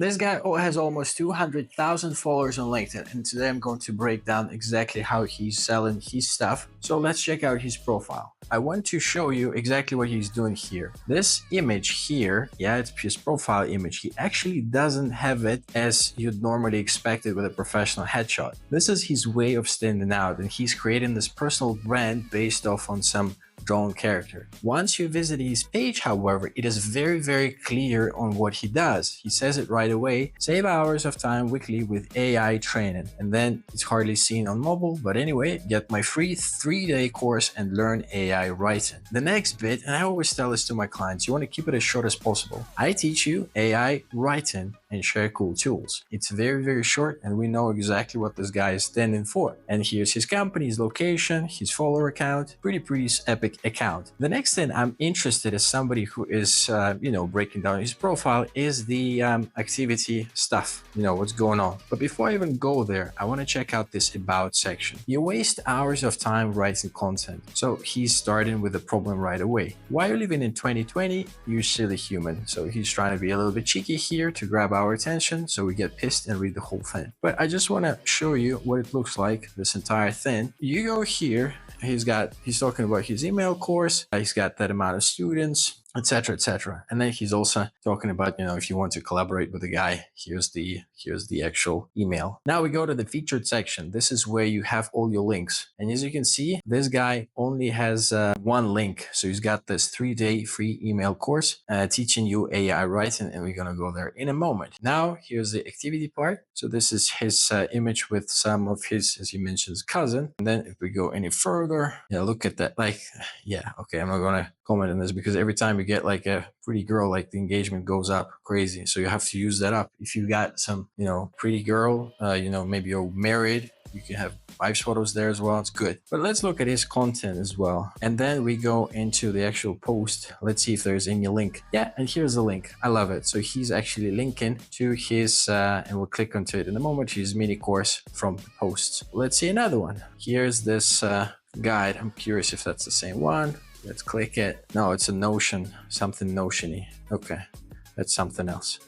This guy has almost 200,000 followers on LinkedIn, and today I'm going to break down exactly how he's selling his stuff. So let's check out his profile. I want to show you exactly what he's doing here. This image here, yeah, it's his profile image. He actually doesn't have it as you'd normally expect it with a professional headshot. This is his way of standing out, and he's creating this personal brand based off on some drawn character. Once you visit his page, however, it is very clear on what he does. He says it right away: save hours of time weekly with AI training. And then it's hardly seen on mobile, but anyway, get my free 3-day course and learn AI writing. The next bit, and I always tell this to my clients, you want to keep it as short as possible. I teach you AI writing and share cool tools. It's very short, and we know exactly what this guy is standing for. And here's his company, his location, his follower count. Pretty epic account. The next thing I'm interested as somebody who is, breaking down his profile is the activity stuff, what's going on. But before I even go there, I want to check out this about section. You waste hours of time writing content. So he's starting with the problem right away. Why are you living in 2020? You're silly human. So he's trying to be a little bit cheeky here to grab our attention, so we get pissed and read the whole thing. But I just want to show you what it looks like, this entire thing. You go here, he's talking about his email course. He's got that amount of students, etc. And then he's also talking about, if you want to collaborate with a guy, here's the actual email. Now we go to the featured section. This is where you have all your links. And as you can see, this guy only has one link. So he's got this 3-day free email course teaching you AI writing, and we're going to go there in a moment. Now here's the activity part. So this is his image with some of his, as he mentions, cousin. And then if we go any further, look at that. Okay, I'm not going to comment on this because every time you get like a pretty girl, like the engagement goes up crazy. So you have to use that up. If you got some, pretty girl, maybe you're married, you can have wife's photos there as well. It's good. But let's look at his content as well. And then we go into the actual post. Let's see if there's any link. Yeah, and here's the link. I love it. So he's actually linking to his, and we'll click onto it in a moment, his mini course from the posts. Let's see another one. Here's this guide. I'm curious if that's the same one. Let's click it. No, it's a Notion, something Notion-y. Okay, that's something else.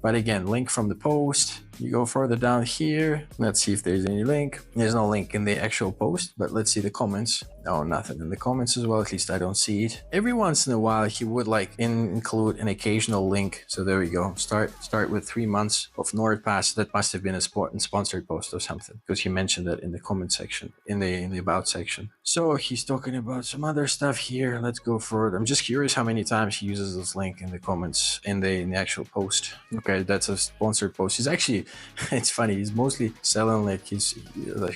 But again, link from the post. You go further down here. Let's see if there's any link. There's no link in the actual post, but let's see the comments. No, nothing in the comments as well. At least I don't see it. Every once in a while, he would include an occasional link. So there we go. Start with 3 months of NordPass. That must have been a sponsored post or something, because he mentioned that in the comment section, in the about section. So he's talking about some other stuff here. Let's go further. I'm just curious how many times he uses this link in the comments in the actual post. Okay, that's a sponsored post. He's actually, it's funny, he's mostly selling like his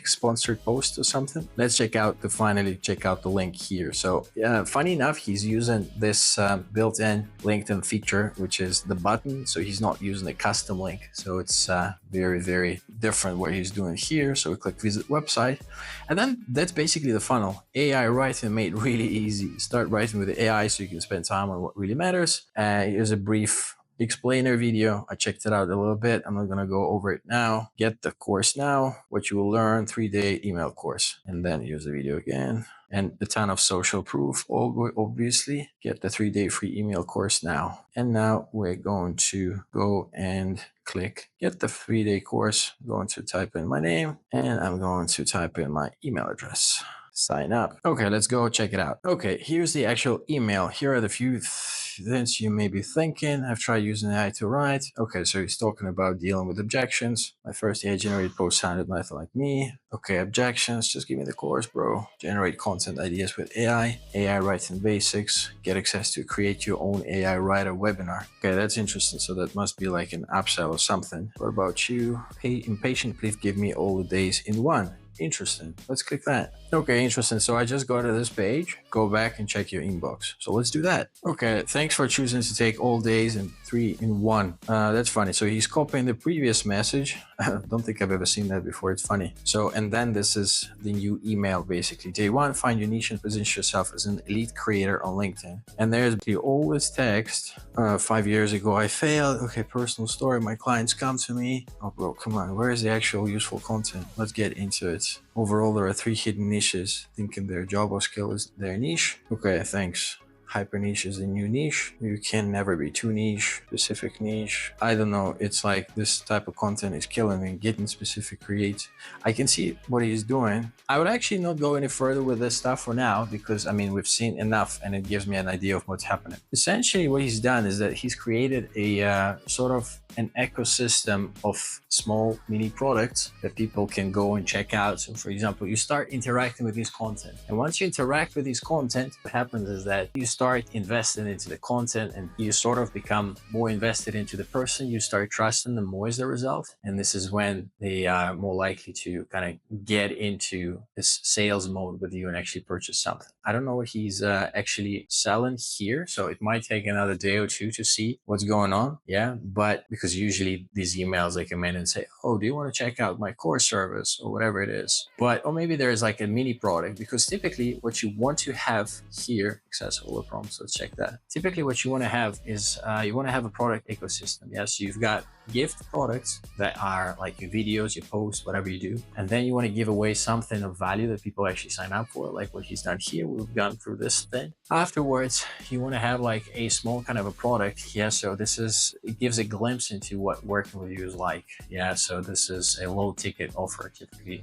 sponsored post or something. Let's finally check out the link here. So funny enough, he's using this built-in LinkedIn feature, which is the button. So he's not using a custom link. So it's very different what he's doing here. So we click visit website, and then that's basically the funnel. AI writing made really easy. Start writing with the AI so you can spend time on what really matters. Here's a brief explainer video. I checked it out a little bit. I'm not going to go over it now. Get the course now. What you will learn, 3-day email course. And then here's the video again. And a ton of social proof, obviously. Get the 3-day free email course now. And now we're going to go and click get the 3-day course. I'm going to type in my name, and I'm going to type in my email address. Sign up. Okay, let's go check it out. Okay, here's the actual email. Here are the few things you may be thinking. I've tried using AI to write. Okay, so he's talking about dealing with objections. My first AI generated post sounded nothing like me. Okay, objections. Just give me the course, bro. Generate content ideas with AI. AI writing basics. Get access to create your own AI writer webinar. Okay, that's interesting. So that must be like an upsell or something. What about you? Hey, impatient, please give me all the days in one. Interesting. Let's click that. Okay, interesting. So I just go to this page, go back and check your inbox. So let's do that. Okay, thanks for choosing to take all days and 3 in 1. That's funny. So he's copying the previous message. I don't think I've ever seen that before. It's funny. So, and then this is the new email basically. Day 1, find your niche and position yourself as an elite creator on LinkedIn. And there's all this text. 5 years ago, I failed. Okay, personal story. My clients come to me. Oh, bro, come on. Where is the actual useful content? Let's get into it. Overall, there are 3 hidden niches. Thinking their job or skill is their niche. Okay, thanks. Hyper niche is a new niche. You can never be too niche. Specific niche. I don't know. It's like this type of content is killing me. Getting specific creates. I can see what he's doing. I would actually not go any further with this stuff for now because I mean we've seen enough and it gives me an idea of what's happening. Essentially, what he's done is that he's created a sort of an ecosystem of small mini products that people can go and check out. So for example, you start interacting with this content, and once you interact with this content, what happens is that you start investing into the content and you sort of become more invested into the person. You start trusting them more as a result, and this is when they are more likely to kind of get into this sales mode with you and actually purchase something. I don't know what he's actually selling here, so it might take another day or two to see what's going on. Yeah, but because usually these emails they come in and say, oh, do you want to check out my core service or whatever it is, or maybe there's like a mini product, because typically what you want to have here, accessible prompts, let's check that. Typically what you want to have is you want to have a product ecosystem. Yes, you've got gift products that are like your videos, your posts, whatever you do, and then you want to give away something of value that people actually sign up for, like what he's done here. We've gone through this thing. Afterwards, you want to have like a small kind of a product. Yeah, so it gives a glimpse into what working with you is like. Yeah, so this is a low ticket offer, typically,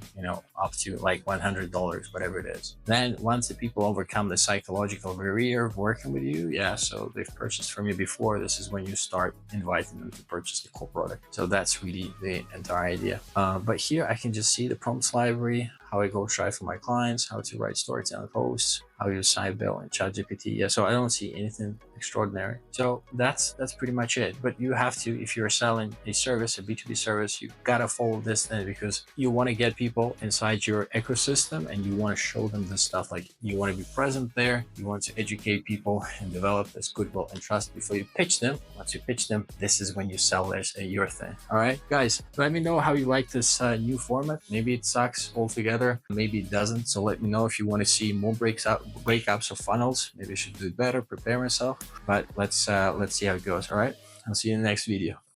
up to like $100, whatever it is. Then once the people overcome the psychological barrier of working with you, yeah, so they've purchased from you before, this is when you start inviting them to purchase the core product. So that's really the entire idea. But here I can just see the prompts library, how I go try for my clients, how to write storytelling posts, how you side bill and ChatGPT. Yeah, so I don't see anything extraordinary. So that's pretty much it. But you have to, if you're selling a service, a B2B service, you gotta follow this thing because you want to get people inside your ecosystem and you want to show them this stuff. Like you want to be present there, you want to educate people and develop this goodwill and trust before you pitch them. Once you pitch them, this is when you sell your thing. All right, guys, let me know how you like this new format. Maybe it sucks altogether, maybe it doesn't. So let me know if you want to see more breakups of funnels. Maybe I should do it better, prepare myself, but let's see how it goes. All right, I'll see you in the next video.